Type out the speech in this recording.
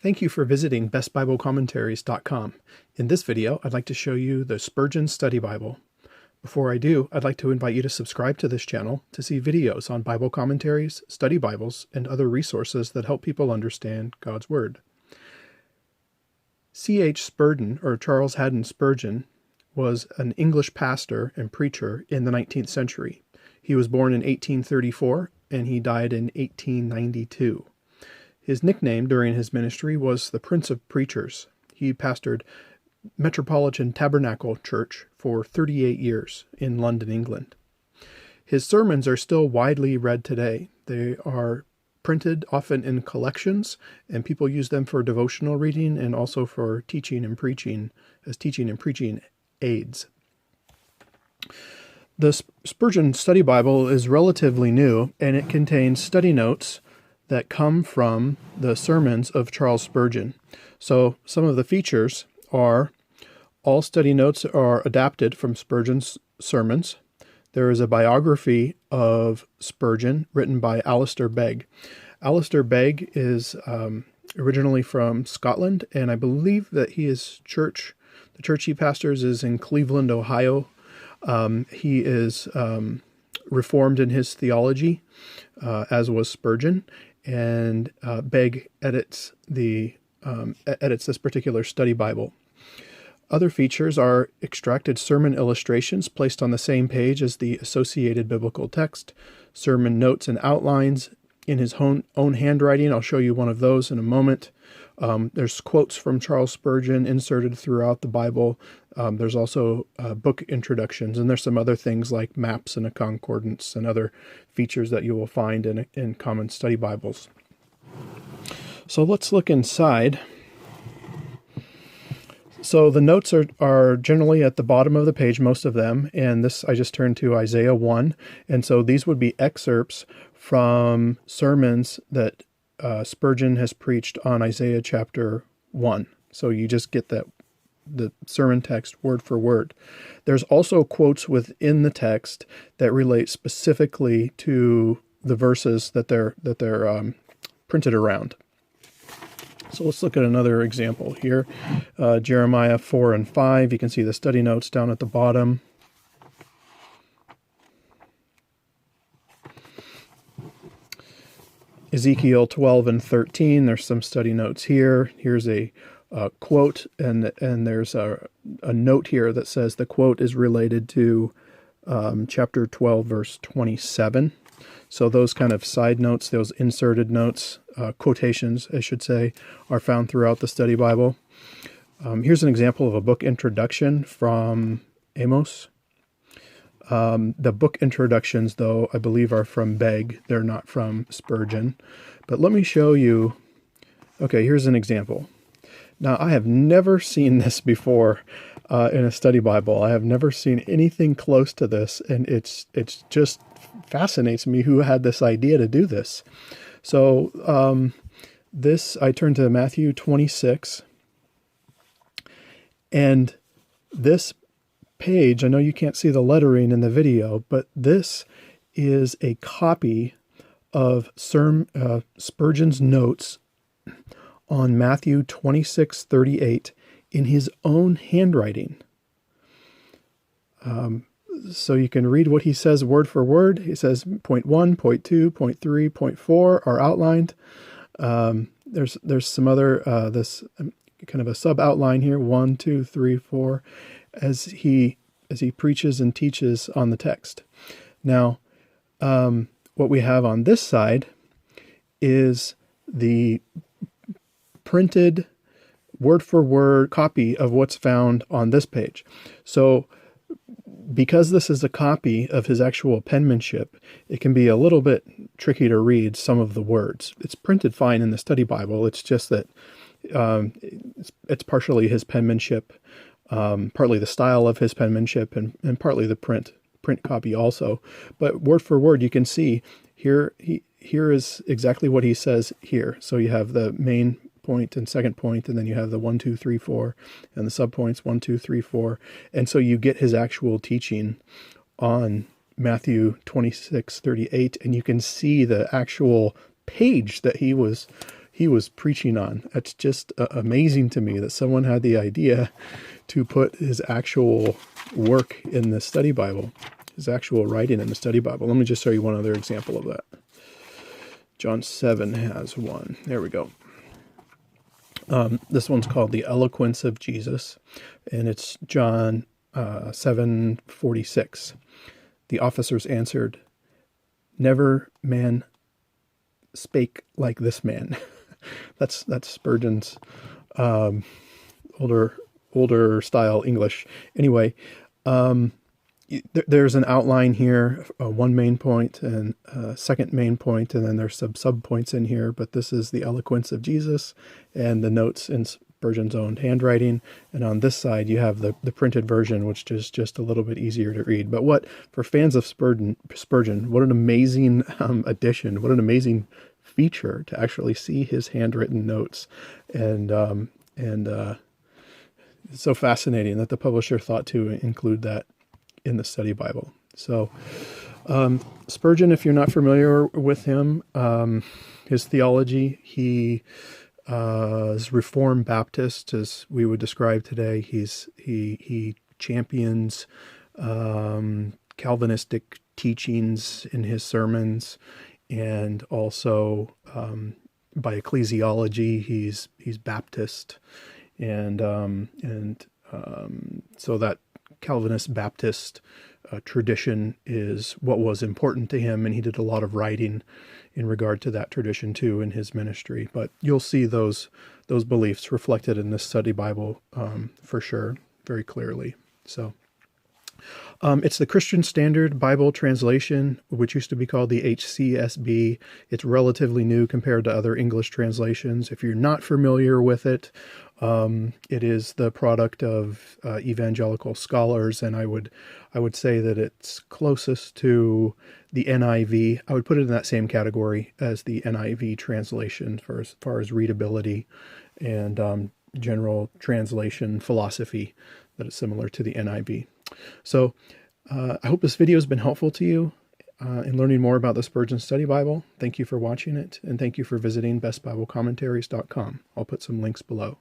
Thank you for visiting bestbiblecommentaries.com. In this video, I'd like to show you the Spurgeon Study Bible. Before I do, I'd like to invite you to subscribe to this channel to see videos on Bible commentaries, study Bibles, and other resources that help people understand God's Word. C.H. Spurgeon, or Charles Haddon Spurgeon, was an English pastor and preacher in the 19th century. He was born in 1834 and he died in 1892. His nickname during his ministry was the Prince of Preachers. He pastored Metropolitan Tabernacle Church for 38 years in London, England. His sermons are still widely read today. They are printed often in collections, and people use them for devotional reading and also for teaching and preaching, as teaching and preaching aids. The Spurgeon Study Bible is relatively new, and it contains study notes that come from the sermons of Charles Spurgeon. So some of the features are all study notes are adapted from Spurgeon's sermons. There is a biography of Spurgeon written by Alistair Begg. Alistair Begg is originally from Scotland, and I believe that the church he pastors is in Cleveland, Ohio. He is Reformed in his theology, as was Spurgeon, and Begg edits this particular study Bible. Other features are extracted sermon illustrations placed on the same page as the associated biblical text, sermon notes and outlines in his own handwriting. I'll show you one of those in a moment. There's quotes from Charles Spurgeon inserted throughout the Bible. There's also book introductions, and there's some other things like maps and a concordance and other features that you will find in common study Bibles. So let's look inside. So the notes are generally at the bottom of the page, most of them, and this I just turned to Isaiah 1, and so these would be excerpts from sermons that Spurgeon has preached on Isaiah chapter 1. So you just get the sermon text word for word. There's also quotes within the text that relate specifically to the verses that they're printed around. So let's look at another example here. Jeremiah 4 and 5. You can see the study notes down at the bottom. Ezekiel 12 and 13. There's some study notes here. Here's a quote, and there's a note here that says the quote is related to chapter 12, verse 27. So those kind of side notes, those inserted notes, quotations, I should say, are found throughout the study Bible. Here's an example of a book introduction from Amos. The book introductions, though, I believe are from Begg. They're not from Spurgeon. But let me show you. Okay, here's an example. Now, I have never seen this before in a study Bible. I have never seen anything close to this, and it's just fascinates me who had this idea to do this. So I turn to Matthew 26, and this page, I know you can't see the lettering in the video, but this is a copy of Spurgeon's notes on Matthew 26:38 in his own handwriting. So you can read what he says word for word. He says point 1, point 2, point 3, point 4 are outlined. There's some other, this kind of a sub-outline here, 1, 2, 3, 4, as he preaches and teaches on the text. Now, what we have on this side is the printed word-for-word copy of what's found on this page. So because this is a copy of his actual penmanship, it can be a little bit tricky to read some of the words. It's printed fine in the study Bible. It's just that it's partially his penmanship, partly the style of his penmanship, and partly the print copy also. But word for word, you can see here is exactly what he says here. So you have the main point and second point, and then you have the 1, 2, 3, 4, and the subpoints 1, 2, 3, 4. And so you get his actual teaching on Matthew 26:38, and you can see the actual page that he he was preaching on. That's just amazing to me that someone had the idea to put his actual work in the study Bible, his actual writing in the study Bible. Let me just show you one other example of that. John 7 has one. There we go. This one's called The Eloquence of Jesus, and it's John 7:46. The officers answered, "Never man spake like this man." That's Spurgeon's older style English. Anyway, there's an outline here, one main point and a second main point, and then there's some sub points in here. But this is the eloquence of Jesus, and the notes in Spurgeon's own handwriting. And on this side, you have the printed version, which is just a little bit easier to read. But for fans of Spurgeon, what an amazing addition! What an amazing feature to actually see his handwritten notes, and it's so fascinating that the publisher thought to include that in the study Bible. So Spurgeon, if you're not familiar with him, his theology, he is Reformed Baptist, as we would describe today. He champions Calvinistic teachings in his sermons, and also by ecclesiology, he's Baptist, and so that Calvinist Baptist tradition is what was important to him, and he did a lot of writing in regard to that tradition too in his ministry. But you'll see those beliefs reflected in this study Bible for sure, very clearly. So it's the Christian Standard Bible Translation, which used to be called the HCSB. It's relatively new compared to other English translations. If you're not familiar with it, it is the product of evangelical scholars, and I would say that it's closest to the NIV. I would put it in that same category as the NIV translation for as far as readability and general translation philosophy, that is similar to the NIV. So I hope this video has been helpful to you in learning more about the Spurgeon Study Bible. Thank you for watching it, and thank you for visiting bestbiblecommentaries.com. I'll put some links below.